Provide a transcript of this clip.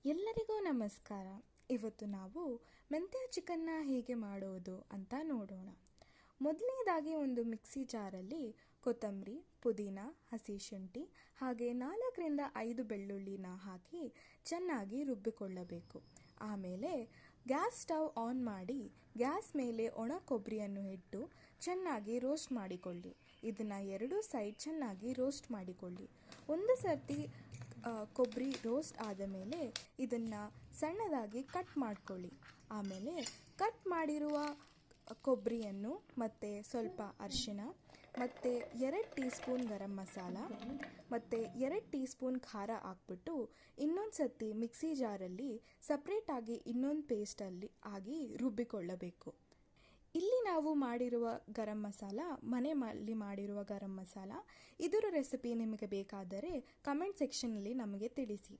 ಎಲ್ಲರಿಗೂ ನಮಸ್ಕಾರ. ಇವತ್ತು ನಾವು ಮೆಂತ್ಯ ಚಿಕನ್ನ ಹೇಗೆ ಮಾಡೋದು ಅಂತ ನೋಡೋಣ. ಮೊದಲನೇದಾಗಿ ಒಂದು ಮಿಕ್ಸಿ ಜಾರಲ್ಲಿ ಕೊತ್ತಂಬರಿ, ಪುದೀನ, ಹಸಿ ಶುಂಠಿ ಹಾಗೆ 4ರಿಂದ 5 ಬೆಳ್ಳುಳ್ಳಿನ ಹಾಕಿ ಚೆನ್ನಾಗಿ ರುಬ್ಬಿಕೊಳ್ಳಬೇಕು. ಆಮೇಲೆ ಗ್ಯಾಸ್ ಸ್ಟವ್ ಆನ್ ಮಾಡಿ ಗ್ಯಾಸ್ ಮೇಲೆ ಒಣ ಕೊಬ್ಬರಿಯನ್ನು ಇಟ್ಟು ಚೆನ್ನಾಗಿ ರೋಸ್ಟ್ ಮಾಡಿಕೊಳ್ಳಿ. ಇದನ್ನು 2 ಸೈಡ್ ಚೆನ್ನಾಗಿ ರೋಸ್ಟ್ ಮಾಡಿಕೊಳ್ಳಿ. ಒಂದು ಸರ್ತಿ ಕೊಬ್ಬರಿ ರೋಸ್ಟ್ ಆದ ಮೇಲೆ ಇದನ್ನು ಸಣ್ಣದಾಗಿ ಕಟ್ ಮಾಡ್ಕೊಳ್ಳಿ. ಆಮೇಲೆ ಕಟ್ ಮಾಡಿರುವ ಕೊಬ್ಬರಿಯನ್ನು ಮತ್ತು ಸ್ವಲ್ಪ ಅರಿಶಿಣ ಮತ್ತು 2 ಟೀ ಸ್ಪೂನ್ ಗರಂ ಮಸಾಲ ಮತ್ತು 2 ಟೀ ಸ್ಪೂನ್ ಖಾರ ಹಾಕ್ಬಿಟ್ಟು ಇನ್ನೊಂದು ಸರ್ತಿ ಮಿಕ್ಸಿ ಜಾರಲ್ಲಿ ಸಪ್ರೇಟಾಗಿ ಇನ್ನೊಂದು ಪೇಸ್ಟಲ್ಲಿ ಆಗಿ ರುಬ್ಬಿಕೊಳ್ಳಬೇಕು. ಇಲ್ಲಿ ನಾವು ಮಾಡಿರುವ ಗರಂ ಮಸಾಲ ಮನೆಯಲ್ಲಿ ಮಾಡಿರುವ ಗರಂ ಮಸಾಲ. ಇದರ ರೆಸಿಪಿ ನಿಮಗೆ ಬೇಕಾದರೆ ಕಮೆಂಟ್ ಸೆಕ್ಷನಲ್ಲಿ ನಮಗೆ ತಿಳಿಸಿ.